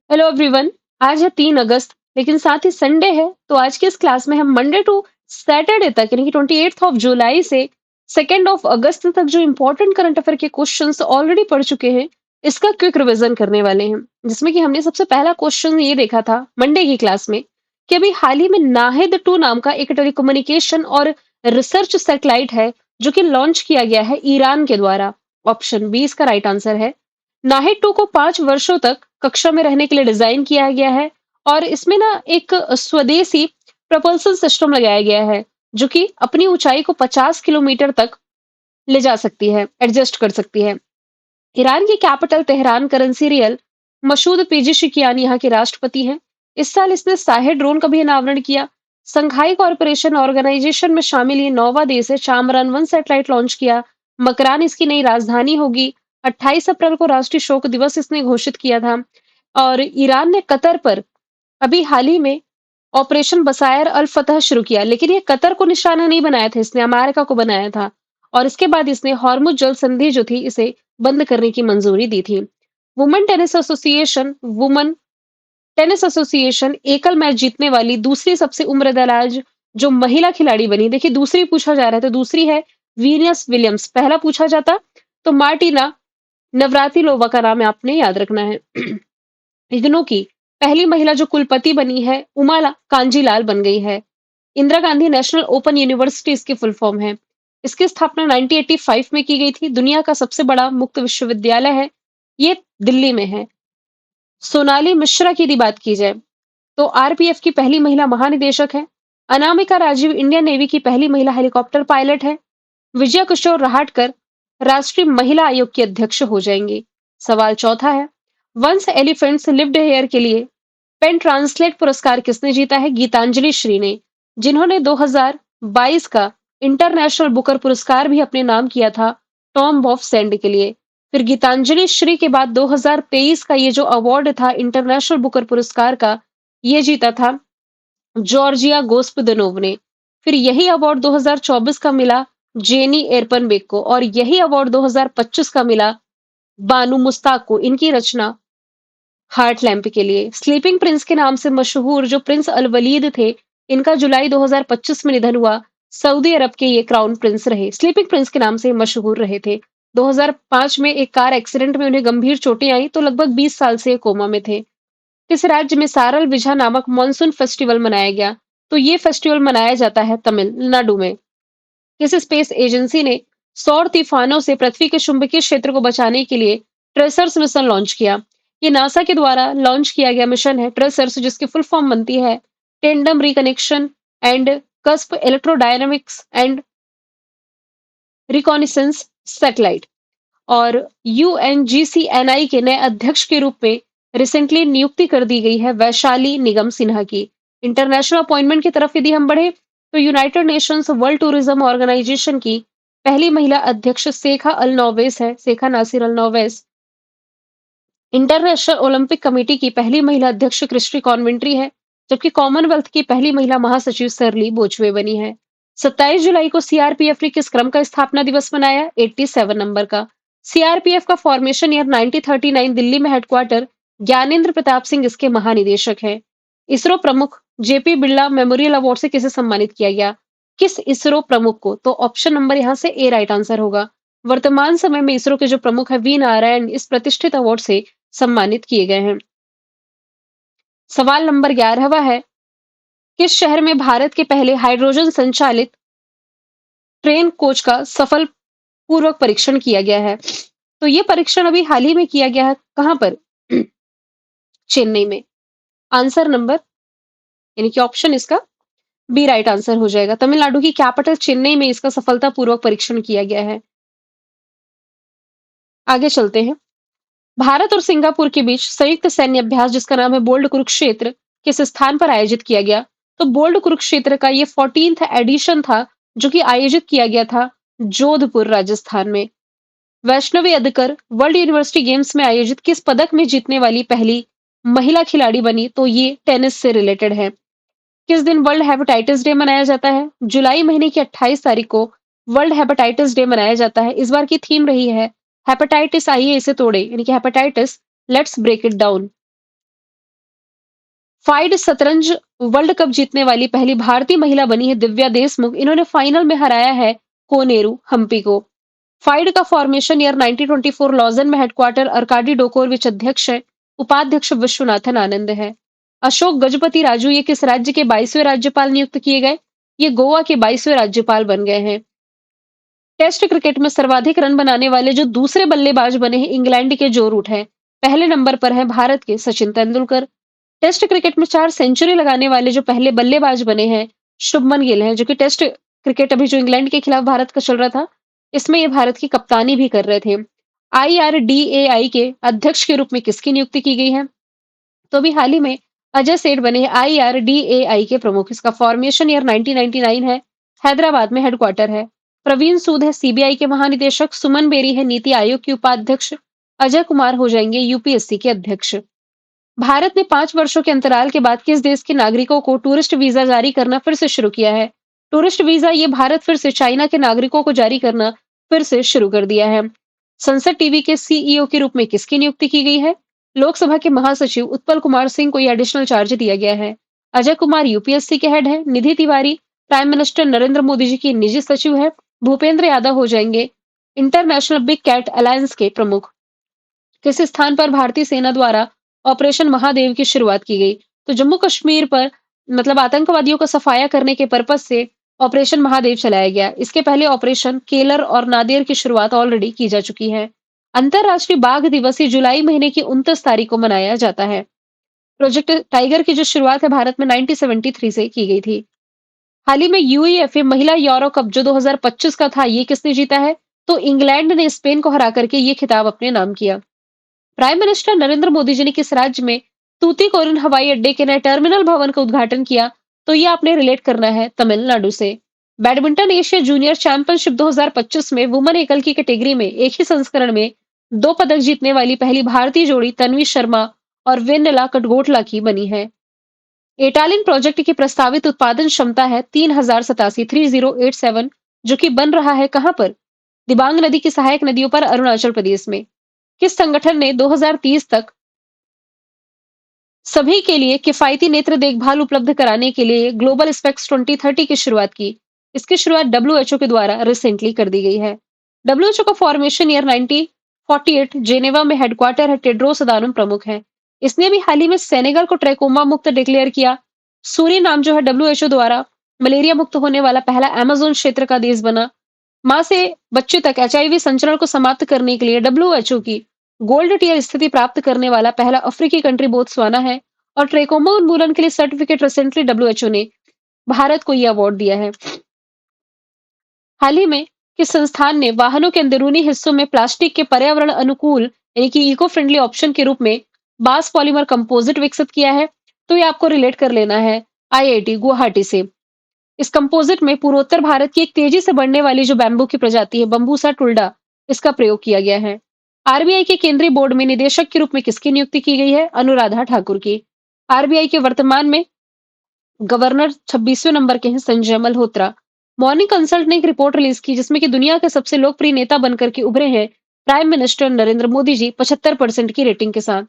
Hello everyone. आज है 3 अगस्त, लेकिन साथ ही संडे है। तो आज की इस क्लास में हम मंडे टू सैटरडे तक यानी कि 28 जुलाई से 2 अगस्त तक जो इंपॉर्टेंट करंट अफेयर के क्वेश्चंस ऑलरेडी पढ़ चुके हैं, इसका क्विक रिवीजन करने वाले हैं। जिसमें कि हमने सबसे पहला क्वेश्चन ये देखा था मंडे की क्लास में कि अभी हाल ही में नाहिद 2 नाम का एक टेलीकम्युनिकेशन और रिसर्च सैटेलाइट है, जो कि लॉन्च किया गया है ईरान के द्वारा। ऑप्शन बी इसका राइट आंसर है। नाहिद 2 को 5 वर्षों तक कक्षा में रहने के लिए डिजाइन किया गया है और इसमें ना एक स्वदेशी प्रपल्सन सिस्टम लगाया गया है, जो कि अपनी ऊंचाई को 50 किलोमीटर तक ले जा सकती है, एडजस्ट कर सकती है। ईरान की capital Tehran currency rial Masoud Pezeshkian यहाँ के राष्ट्रपति हैं। इस साल इसने साहे ड्रोन का भी अनावरण किया। संघाई कॉरपोरेशन ऑर्गेनाइजेशन में शामिल ये नौवा देश है। चांद्रयान 1 सैटेलाइट लॉन्च किया। मकरान इसकी नई राजधानी होगी। 28 अप्रैल को राष्ट्रीय शोक दिवस इसने घोषित किया था। और ईरान ने कतर पर अभी हाल ही में ऑपरेशन बसायर अल फतह शुरू किया, लेकिन ये कतर को निशाना नहीं बनाया था, इसने अमेरिका को बनाया था। और इसके बाद इसने हॉर्मुज जल संधि जो थी इसे बंद करने की मंजूरी दी थी। वुमन टेनिस एसोसिएशन एकल मैच जीतने वाली दूसरी सबसे उम्रदराज जो महिला खिलाड़ी बनी। देखिए, दूसरी पूछा जा रहा है तो दूसरी है वीनस विलियम्स। पहला पूछा जाता तो मार्टिना नवरातिलोवा का नाम आपने याद रखना है। इग्नू की पहली महिला जो कुलपति बनी है उमा कांजीलाल बन गई है। Indira Gandhi national open university इसकी फुल फॉर्म है। इसकी स्थापना 1985 में की गई थी। दुनिया का सबसे बड़ा मुक्त विश्वविद्यालय है, ये दिल्ली में है। सोनाली मिश्रा की यदि बात की जाए तो आरपीएफ की पहली महिला महानिदेशक है। अनामिका राजीव इंडियन नेवी की पहली महिला हेलीकॉप्टर पायलट है। विजय किशोर रहाटकर राष्ट्रीय महिला आयोग की अध्यक्ष हो जाएंगी। सवाल चौथा है, वंस एलिफेंट्स लिव्ड हेयर के लिए पेन ट्रांसलेट पुरस्कार किसने जीता है? गीतांजलि श्री ने, जिन्होंने 2022 का इंटरनेशनल बुकर पुरस्कार भी अपने नाम किया था टॉम ऑफ सेंड के लिए। फिर गीतांजलि श्री के बाद 2023 का ये जो अवार्ड था इंटरनेशनल बुकर पुरस्कार का, ये जीता था जॉर्जिया गोस्पदनोव ने। फिर यही अवार्ड 2024 का मिला जेनी एरपनबेक को और यही अवार्ड 2025 का मिला बानू मुस्ताक को, इनकी रचना हार्ट लैम्प के लिए। स्लीपिंग प्रिंस के नाम से मशहूर जो प्रिंस अल वलीद थे, इनका जुलाई 2025 में निधन हुआ। सऊदी अरब के ये क्राउन प्रिंस रहे, स्लीपिंग प्रिंस के नाम से मशहूर रहे थे। 2005 में एक कार एक्सीडेंट में उन्हें गंभीर चोटें आई तो लगभग 20 साल से कोमा में थे। किस राज्य में सारल विझा नामक मॉनसून फेस्टिवल मनाया गया? तो ये फेस्टिवल मनाया जाता है तमिलनाडु में। किस स्पेस एजेंसी ने सौर तूफानों से पृथ्वी के चुंबकीय क्षेत्र को बचाने के लिए ट्रेसर्स मिशन लॉन्च किया? ये नासा के द्वारा लॉन्च किया गया मिशन है ट्रेसर्स, जिसकी फुल फॉर्म बनती है tandem reconnection and cusp electrodynamics and reconnaissance satellite. और यूएनजीसीएनआई के नए अध्यक्ष के रूप में रिसेंटली नियुक्ति कर दी गई है वैशाली निगम सिन्हा की। इंटरनेशनल अपॉइंटमेंट की तरफ यदि हम बढ़े तो United Nations World Tourism Organization की पहली महिला अध्यक्ष सेखा अल नोवेस है, Sheikha Nasser Al Nowais. International Olympic Committee की पहली महिला अध्यक्ष क्रिस्टी कॉन्वेंट्री है, जबकि कॉमनवेल्थ की पहली महिला महासचिव सरली बोचवे बनी है। 27 जुलाई को सीआरपीएफ ने किस क्रम का स्थापना दिवस मनाया? 87 नंबर का। सीआरपीएफ का फॉर्मेशन ईयर 1939, दिल्ली में हेडक्वार्टर। ज्ञानेंद्र प्रताप सिंह इसके महानिदेशक हैं। इसरो प्रमुख जेपी बिरला मेमोरियल अवार्ड से किसे सम्मानित किया गया? किस इसरो प्रमुख को? तो ऑप्शन नंबर यहाँ से ए राइट आंसर होगा। वर्तमान समय में इसरो के जो प्रमुख है वी नारायण इस प्रतिष्ठित अवार्ड से सम्मानित किए गए हैं। सवाल नंबर 11वां है, किस शहर में भारत के पहले हाइड्रोजन संचालित ट्रेन कोच का सफल पूर्वक परीक्षण किया गया है? तो ये परीक्षण अभी हाल ही में किया गया है। कहां पर? चेन्नई में। आंसर नंबर यानी कि ऑप्शन इसका बी राइट आंसर हो जाएगा। तमिलनाडु की कैपिटल चेन्नई में इसका सफलतापूर्वक परीक्षण किया गया है। आगे चलते हैं। भारत और सिंगापुर के बीच संयुक्त सैन्य अभ्यास जिसका नाम है बोल्ड कुरुक्षेत्र किस स्थान पर आयोजित किया गया? तो बोल्ड कुरुक्षेत्र का ये 14th एडिशन था, जो कि आयोजित किया गया था जोधपुर राजस्थान में। वैष्णवी अदकर वर्ल्ड यूनिवर्सिटी गेम्स में आयोजित किस पदक में जीतने वाली पहली महिला खिलाड़ी बनी? तो ये टेनिस से रिलेटेड है। किस दिन वर्ल्ड हेपेटाइटिस डे मनाया जाता है? जुलाई महीने की 28 तारीख को वर्ल्ड हेपेटाइटिस डे मनाया जाता है। इस बार की थीम रही है हेपेटाइटिस आइए इसे तोड़े, यानी कि hepatitis let's break it down. FIDE शतरंज वर्ल्ड कप जीतने वाली पहली भारतीय महिला बनी है दिव्या देशमुख। इन्होंने फाइनल में हराया है कोनेरू हम्पी को। फाइड का फॉर्मेशन ईयर 1924 लॉजन में हेडक्वार्टर अर्काडी डोकोरविच अध्यक्ष है। उपाध्यक्ष विश्वनाथन आनंद है। अशोक गजपति राजू ये किस राज्य के 22वें राज्यपाल नियुक्त किए गए? ये गोवा के 22वें राज्यपाल बन गए हैं। टेस्ट क्रिकेट में सर्वाधिक रन बनाने वाले जो दूसरे बल्लेबाज बने हैं इंग्लैंड के जो रूट हैं। पहले नंबर पर है भारत के सचिन तेंदुलकर। टेस्ट क्रिकेट में 4 सेंचुरी लगाने वाले जो पहले बल्लेबाज बने हैं शुभमन गिल हैं, जो कि टेस्ट क्रिकेट अभी जो इंग्लैंड के खिलाफ भारत का चल रहा था, इसमें ये भारत की कप्तानी भी कर रहे थे। IRDAI के अध्यक्ष के रूप में किसकी नियुक्ति की गई है? तो अभी हाल ही में अजय सेठ बने हैं IRDAI के प्रमुख। इसका फॉर्मेशन ईयर 1999 है। हैदराबाद में हेडक्वार्टर है। प्रवीण सूद है सीबीआई के महानिदेशक। सुमन बेरी है नीति आयोग के उपाध्यक्ष। अजय कुमार हो जाएंगे यूपीएससी के अध्यक्ष। भारत ने 5 वर्षों के अंतराल के बाद किस देश के नागरिकों को टूरिस्ट वीजा जारी करना फिर से शुरू किया है? टूरिस्ट वीजा ये भारत फिर से चाइना के नागरिकों को जारी करना फिर से शुरू कर दिया है। संसद टीवी के सीईओ के रूप में किसकी नियुक्ति की गई है? लोकसभा के महासचिव उत्पल कुमार सिंह को यह एडिशनल चार्ज दिया गया है। अजय कुमार यूपीएससी के हेड है। निधि तिवारी प्राइम मिनिस्टर नरेंद्र मोदी जी की निजी सचिव है। भूपेंद्र यादव हो जाएंगे इंटरनेशनल बिग कैट अलायंस के प्रमुख। किस स्थान पर भारतीय सेना द्वारा ऑपरेशन महादेव की शुरुआत की गई? तो जम्मू कश्मीर पर मतलब आतंकवादियों का सफाया करने के पर्पज से ऑपरेशन महादेव चलाया गया। इसके पहले ऑपरेशन केलर और नादेर की शुरुआत ऑलरेडी की जा चुकी है। अंतरराष्ट्रीय बाघ दिवस ये जुलाई महीने की 29 तारीख को मनाया जाता है। प्रोजेक्ट टाइगर की जो शुरुआत है भारत में 1973 से की गई थी। हाल ही में यूईएफए महिला यूरो कप जो 2025 का था, ये किसने जीता है? तो इंग्लैंड ने स्पेन को हरा करके ये खिताब अपने नाम किया। प्राइम मिनिस्टर नरेंद्र मोदी जी ने किस राज्य में तूतीकोरिन हवाई अड्डे के नए टर्मिनल भवन का उद्घाटन किया? तो ये आपने रिलेट करना है तमिलनाडु से। बैडमिंटन एशिया जूनियर चैंपियनशिप 2025 में वुमेन एकल की कैटेगरी में एक ही संस्करण में 2 पदक जीतने वाली पहली भारतीय जोड़ी तन्वी शर्मा और वेनेला कटगोटला की बनी है। एटालिन प्रोजेक्ट की प्रस्तावित उत्पादन क्षमता है 3087 जो कि बन रहा है कहां पर? दिबांग नदी की सहायक नदियों पर अरुणाचल प्रदेश में। किस संगठन ने 2030 तक सभी के लिए किफायती नेत्र देखभाल उपलब्ध कराने के लिए ग्लोबल स्पेक्स 2030 की शुरुआत की? इसकी शुरुआत डब्ल्यूएचओ के द्वारा रिसेंटली कर दी गई है। डब्ल्यूएचओ का फॉर्मेशन ईयर 1948 जेनेवा में हेडक्वार्टर है। टेड्रोस अदानोम प्रमुख है। इसने अभी हाल ही में सेनेगल को ट्रैकोमा मुक्त डिक्लेयर किया। सूरीनाम जो है डब्ल्यूएचओ द्वारा मलेरिया मुक्त होने वाला पहला अमेज़न क्षेत्र का देश बना। मां से बच्चे तक एचआईवी संचरण को समाप्त करने के लिए डब्ल्यूएचओ की गोल्ड टियर स्थिति प्राप्त करने वाला पहला अफ्रीकी कंट्री बोत्सवाना है। और ट्रैकोमा उन्मूलन के लिए सर्टिफिकेट रिसेंटली डब्ल्यूएचओ ने भारत को यह अवार्ड दिया है। हाल ही में किस संस्थान ने वाहनों के अंदरूनी हिस्सों में प्लास्टिक के पर्यावरण अनुकूल यानी कि इको फ्रेंडली ऑप्शन के रूप में बास पॉलीमर कंपोजिट विकसित किया है? तो ये आपको रिलेट कर लेना है आईआईटी गुवाहाटी से। इस कंपोजिट में पूर्वोत्तर भारत की एक तेजी से बढ़ने वाली जो बैम्बू की प्रजाति है बंबूसा टुल्डा, इसका प्रयोग किया गया है। आरबीआई के केंद्रीय बोर्ड में निदेशक के रूप में किसकी नियुक्ति की गई है? अनुराधा ठाकुर की। आरबीआई के वर्तमान में गवर्नर 26वें नंबर के हैं संजय मल्होत्रा। मॉर्निंग कंसल्ट ने एक रिपोर्ट रिलीज की जिसमें कि दुनिया के सबसे लोकप्रिय नेता बनकर के उभरे हैं प्राइम मिनिस्टर नरेंद्र मोदी जी 75% की रेटिंग के साथ।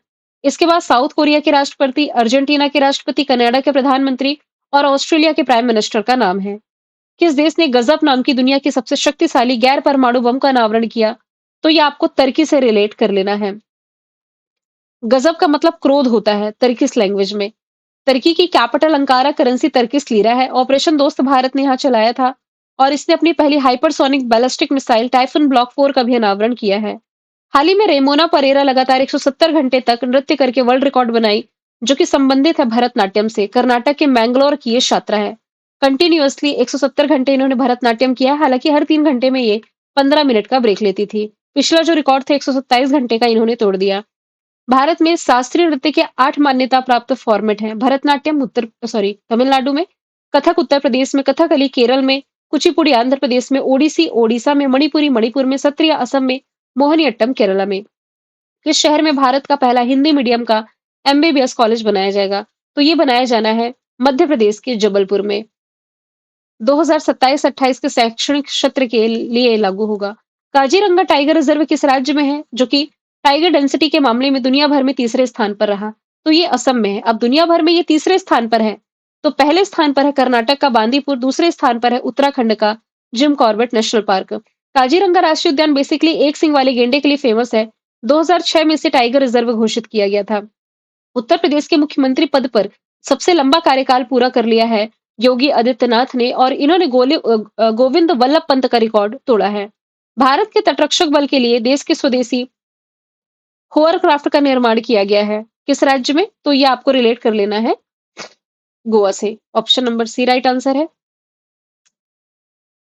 इसके बाद साउथ कोरिया के राष्ट्रपति, अर्जेंटीना के राष्ट्रपति, कनाडा के प्रधानमंत्री और ऑस्ट्रेलिया के प्राइम मिनिस्टर का नाम है। किस देश ने गजब नाम की दुनिया की सबसे शक्तिशाली गैर परमाणु बम का अनावरण किया? तो ये आपको तुर्की से रिलेट कर लेना है। गजब का मतलब क्रोध होता है तुर्किश लैंग्वेज में। तुर्की की capital Ankara currency Turkish lira है। ऑपरेशन दोस्त भारत ने यहाँ चलाया था और इसने अपनी पहली hypersonic ballistic missile typhoon block 4 का भी अनावरण किया है। हाल ही में रेमोना परेरा लगातार 170 घंटे तक नृत्य करके वर्ल्ड रिकॉर्ड बनाई, जो कि संबंधित है भरतनाट्यम से। कर्नाटक के मैंगलोर की ये छात्रा है। कंटिन्यूअसली 170 घंटे इन्होंने भरतनाट्यम किया, हालांकि हर 3 घंटे में ये 15 मिनट का ब्रेक लेती थी। पिछला जो रिकॉर्ड था 127 घंटे का इन्होंने तोड़ दिया। भारत में शास्त्रीय नृत्य के 8 मान्यता प्राप्त फॉर्मेट हैं। भरतनाट्यम तमिलनाडु में, कथक उत्तर प्रदेश में, कथकली केरल में, कुचिपुड़ी आंध्र प्रदेश में, ओडिसी ओडिशा में, मणिपुरी मणिपुर में, सत्रिया असम में, मोहिनीअट्टम केरला में। किस शहर में भारत का पहला हिंदी मीडियम का एमबीबीएस कॉलेज बनाया जाएगा? तो ये बनाया जाना है मध्य प्रदेश के जबलपुर में। 2027-28 के शैक्षणिक सत्र के लिए लागू होगा। काजीरंगा टाइगर रिजर्व किस राज्य में है, जो कि टाइगर डेंसिटी के मामले में दुनिया भर में तीसरे स्थान पर रहा? तो ये असम में है। अब दुनिया भर में ये तीसरे स्थान पर है। तो पहले स्थान पर है कर्नाटक का बांदीपुर, दूसरे स्थान पर है उत्तराखंड का Jim Corbett national park. Kaziranga राष्ट्रीय उद्यान बेसिकली एक सिंग वाले गेंडे के लिए फेमस है। 2006 में इसे टाइगर रिजर्व घोषित किया गया था। उत्तर प्रदेश के मुख्यमंत्री पद पर सबसे लंबा कार्यकाल पूरा कर लिया है योगी आदित्यनाथ ने, और इन्होंने गोविंद वल्लभ पंत का रिकॉर्ड तोड़ा है। भारत के तटरक्षक बल के लिए देश के स्वदेशी होवरक्राफ्ट का निर्माण किया गया है। किस राज्य में? तो ये आपको रिलेट कर लेना है गोवा से। Option number C right answer है।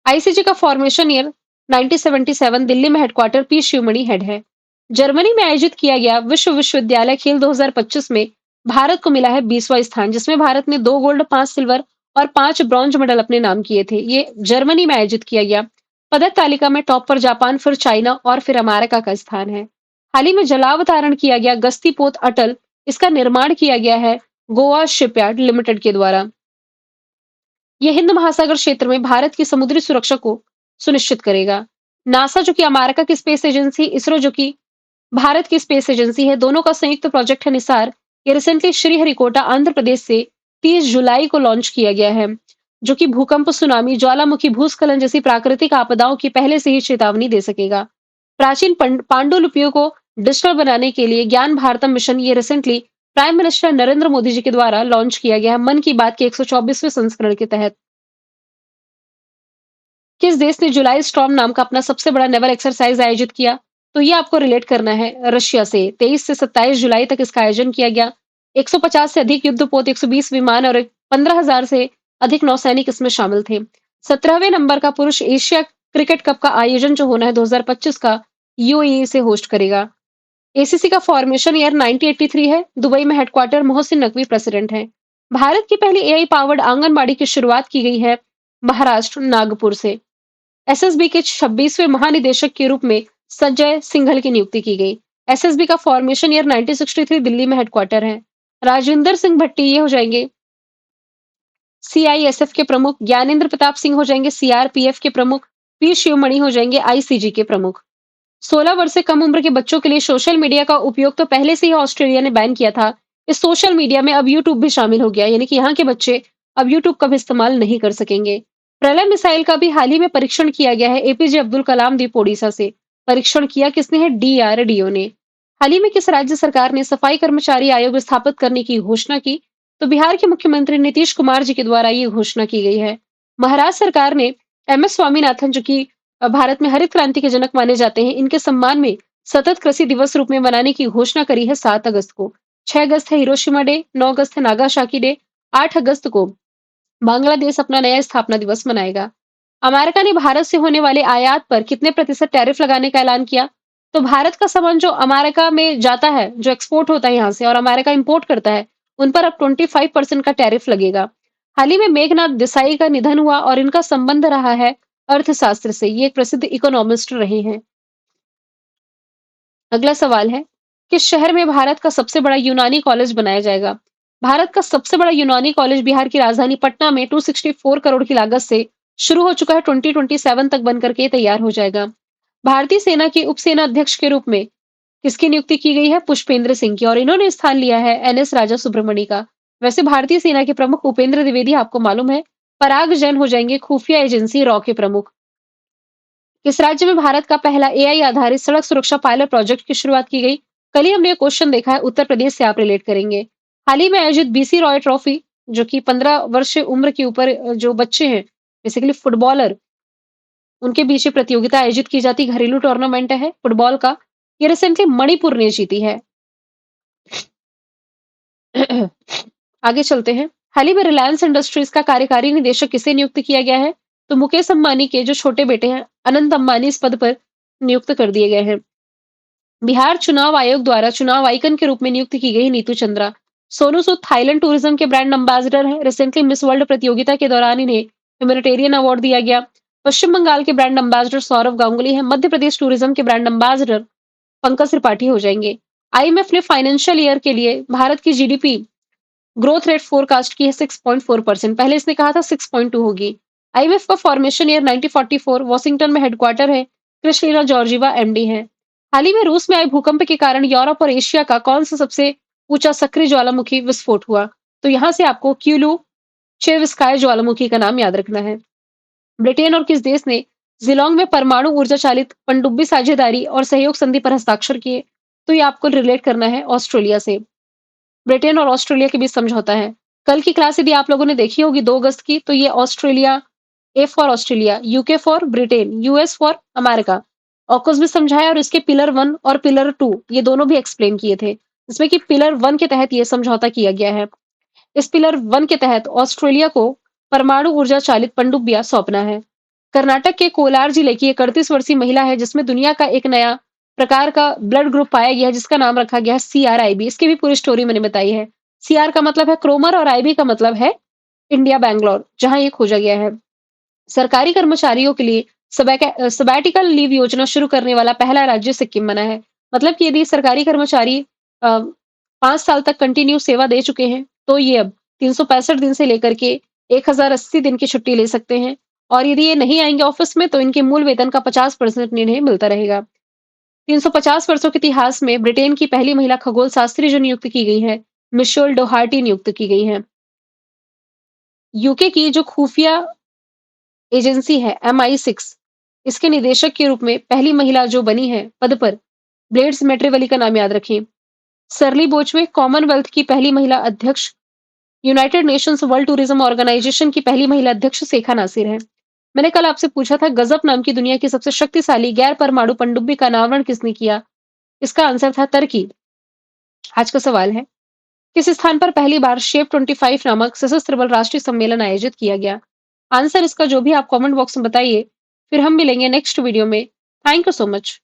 आईसीजे का फॉर्मेशन ईयर 1977, दिल्ली में हेडक्वार्टर पी शिवमणि हेड है। जर्मनी में आयोजित किया गया विश्व विश्वविद्यालय खेल 2025 में भारत को मिला है 20वां स्थान, जिसमें भारत ने 2 गोल्ड, 5 सिल्वर और 5 ब्रॉन्ज मेडल अपने नाम किए थे। ये जर्मनी में आयोजित किया गया। पदक तालिका में टॉप पर जापान, फिर चाइना और फिर अमेरिका का स्थान है। हाल ही में जलावतरण किया गया गस्ती पोत अटल, इसका निर्माण किया गया है गोवा शिपयार्ड लिमिटेड के द्वारा। ये हिंद महासागर क्षेत्र में भारत की समुद्री सुरक्षा को सुनिश्चित करेगा। नासा जो कि अमेरिका की स्पेस एजेंसी, इसरो जो कि भारत की स्पेस एजेंसी है, दोनों का संयुक्त प्रोजेक्ट है निसार। ये रिसेंटली श्रीहरिकोटा आंध्र प्रदेश से 30 जुलाई को लॉन्च किया गया है, जो कि भूकंप, सुनामी, ज्वालामुखी, भूस्खलन जैसी प्राकृतिक आपदाओं की पहले से ही चेतावनी दे सकेगा। प्राचीन पांडुलिपियों को डिजिटल बनाने के लिए ज्ञान भारतम मिशन, ये recently prime minister Narendra Modi ji के द्वारा लॉन्च किया गया है मन की बात के 124वें संस्करण के तहत। किस देश ने जुलाई स्टॉर्म नाम का अपना सबसे बड़ा नेवल एक्सरसाइज आयोजित किया? तो ये आपको रिलेट करना है रशिया से। 23 से 27 जुलाई तक इसका आयोजन किया गया। 150 से अधिक युद्धपोत, 120 विमान और 15,000 से अधिक नौसैनिक इसमें शामिल थे। 17वें नंबर का पुरुष एशिया क्रिकेट कप का आयोजन जो होना है 2025 का, यूएई से होस्ट करेगा। एसीसी का फॉर्मेशन ईयर 1983 है। दुबई में हेडक्वार्टर मोहसिन नकवी प्रेसिडेंट हैं। भारत की पहली एआई पावर्ड आंगनबाड़ी की शुरुआत की गई है महाराष्ट्र नागपुर से। एसएसबी के 26वें महानिदेशक के रूप में संजय सिंघल की नियुक्ति की गई। एसएसबी का फॉर्मेशन ईयर 1963, दिल्ली में हेडक्वार्टर है। राजेंद्र सिंह भट्टी ये हो जाएंगे सीआईएसएफ के प्रमुख। ज्ञानेंद्र प्रताप सिंह हो जाएंगे सीआरपीएफ के प्रमुख। पी शिवमणि हो जाएंगे आईसीजी के प्रमुख। 16 वर्ष से कम उम्र के बच्चों के लिए सोशल मीडिया का उपयोग तो पहले से ही ऑस्ट्रेलिया ने बैन किया था। इस सोशल मीडिया में अब यूट्यूब भी शामिल हो गया, यानी कि यहाँ के बच्चे अब यूट्यूब का भी इस्तेमाल नहीं कर सकेंगे। प्रलय मिसाइल का भी हाल ही में परीक्षण किया गया है एपीजे अब्दुल कलाम द्वीप ओडिशा से। परीक्षण किया किसने है? डीआरडीओ ने। हाल ही में किस राज्य सरकार ने सफाई कर्मचारी आयोग स्थापित करने की घोषणा की? तो बिहार के मुख्यमंत्री नीतीश कुमार जी के द्वारा ये घोषणा की गई है। महाराष्ट्र सरकार ने एमएस स्वामीनाथन जो कि भारत में हरित क्रांति के जनक माने जाते हैं, इनके सम्मान में सतत कृषि दिवस रूप में मनाने की घोषणा करी है 7 अगस्त को। 6 अगस्त है हिरोशिमा डे, 9 अगस्त है नागासाकी डे, 8 अगस्त को बांग्लादेश अपना नया स्थापना दिवस मनाएगा। अमेरिका ने भारत से होने वाले आयात पर कितने प्रतिशत टैरिफ लगाने का ऐलान किया? तो भारत का सामान जो अमेरिका में जाता है, जो एक्सपोर्ट होता है यहाँ से और अमेरिका इंपोर्ट करता है, उन पर अब 25% का टैरिफ लगेगा। हाल ही में मेघनाथ देसाई का निधन हुआ और इनका संबंध रहा है अर्थशास्त्र से। ये एक प्रसिद्ध इकोनॉमिस्ट रहे हैं। अगला सवाल है, किस शहर में भारत का सबसे बड़ा यूनानी कॉलेज बनाया जाएगा? भारत का सबसे बड़ा यूनानी कॉलेज बिहार की राजधानी पटना में 264 करोड़ की लागत से शुरू हो चुका है। 2027 तक बनकर के तैयार हो जाएगा। भारतीय सेना के उप सेना अध्यक्ष के रूप में किसकी नियुक्ति की गई है? पुष्पेंद्र सिंह की, और इन्होंने स्थान लिया है एनएस राजा सुब्रमणी का। वैसे भारतीय सेना के प्रमुख उपेंद्र द्विवेदी आपको मालूम है। पराग जैन हो जाएंगे खुफिया एजेंसी रॉ के प्रमुख। किस राज्य में भारत का पहला एआई आधारित सड़क सुरक्षा पायलट प्रोजेक्ट की शुरुआत की गई? कल ही हमने ये क्वेश्चन देखा है, उत्तर प्रदेश से आप रिलेट करेंगे। हाल ही में आयोजित बीसी रॉय ट्रॉफी, जो कि 15 वर्ष उम्र के ऊपर जो बच्चे हैं, बेसिकली फुटबॉलर, उनके बीच ये प्रतियोगिता आयोजित की जाती घरेलू टूर्नामेंट है फुटबॉल का। ये रिसेंटली मणिपुर ने जीती है। आगे चलते हैं। हाल ही में रिलायंस इंडस्ट्रीज का कार्यकारी निदेशक किसे नियुक्त किया गया है? तो मुकेश अंबानी के जो छोटे बेटे हैं अनंत अंबानी इस पद पर नियुक्त कर दिए गए हैं। बिहार चुनाव आयोग द्वारा चुनाव आइकन के रूप में नियुक्त की गई नीतू चंद्रा। सोनू सूद थाईलैंड टूरिज्म के ब्रांड एम्बेसडर हैं। रिसेंटली मिस वर्ल्ड प्रतियोगिता के दौरान इन्हें ह्यूमैनिटेरियन अवार्ड दिया गया। पश्चिम बंगाल के ब्रांड एम्बेसडर सौरव गांगुली हैं। मध्य प्रदेश टूरिज्म के ब्रांड एम्बेसडर पंकज त्रिपाठी हो जाएंगे। आईएमएफ ने फाइनेंशियल ईयर के लिए भारत की जीडीपी ग्रोथ रेट फोरकास्ट की है 6.4%। पहले इसने कहा था 6.2 होगी। आईएमएफ का फॉर्मेशन ईयर 1944, वॉशिंगटन में हेडक्वार्टर है। क्रिस्टीना जॉर्जीवा एमडी है। हाल ही में रूस में आए भूकंप के कारण यूरोप और एशिया का कौन सा सबसे ऊंचा सक्रिय ज्वालामुखी विस्फोट हुआ। तो यहाँ से आपको क्यूलू चेवस्काय ज्वालामुखी का नाम याद रखना है। ब्रिटेन और किस देश ने जिलोंग में परमाणु ऊर्जा चालित पनडुब्बी साझेदारी और सहयोग संधि पर हस्ताक्षर किए? तो ये आपको रिलेट करना है ऑस्ट्रेलिया से। ब्रिटेन और ऑस्ट्रेलिया के बीच समझौता है। कल की क्लास यदि आप लोगों ने देखी होगी 2 अगस्त की, तो ये Australia, A for Australia, UK for Britain, US for America, AUKUS भी समझाया और इसके पिलर 1 और पिलर 2 ये दोनों भी एक्सप्लेन किए थे। इसमें कि पिलर 1 के तहत ये समझौता किया गया है। इस पिलर 1 के तहत ऑस्ट्रेलिया को परमाणु ऊर्जा चालित पनडुब्बियां सौंपना है। कर्नाटक के कोलार जिले की एक 38 वर्षीय महिला है जिसमें दुनिया का एक नया प्रकार का ब्लड ग्रुप पाया गया है जिसका नाम रखा गया है सीआरआईबी। इसकी भी पूरी स्टोरी मैंने बताई है। सीआर का मतलब है क्रोमर और आईबी का मतलब है इंडिया बैंगलोर, जहां ये खोजा गया है। सरकारी कर्मचारियों के लिए सबैटिकल लीव योजना शुरू करने वाला पहला राज्य सिक्किम बना है। मतलब कि यदि सरकारी कर्मचारी 5 साल तक कंटिन्यू सेवा दे चुके हैं, तो ये अब 365 दिन से लेकर के 1080 दिन की छुट्टी ले सकते हैं। और यदि ये नहीं आएंगे ऑफिस में, तो इनके मूल वेतन का 50% इन्हें मिलता रहेगा। 350 वर्षों के इतिहास में ब्रिटेन की पहली महिला खगोल शास्त्री जो नियुक्त की गई है, मिशेल डोहार्टी नियुक्त की गई है। यूके की जो खुफिया एजेंसी है MI6, इसके निदेशक के रूप में पहली महिला जो बनी है पद पर, ब्लेड्स मेट्रिवली का नाम याद रखें। सरली बोचवे कॉमनवेल्थ की पहली महिला अध्यक्ष, United Nations World Tourism Organization की पहली महिला अध्यक्ष शेखा नासिर है। मैंने कल आपसे पूछा था गजब नाम की दुनिया की सबसे शक्तिशाली गैर परमाणु पनडुब्बी का अनावरण किसने किया? इसका आंसर था तुर्की। आज का सवाल है, किस स्थान पर पहली बार शेप 25 नामक सशस्त्र बल राष्ट्रीय सम्मेलन आयोजित किया गया? आंसर इसका जो भी आप कमेंट बॉक्स में बताइए। फिर हम मिलेंगे नेक्स्ट वीडियो में। Thank you so much.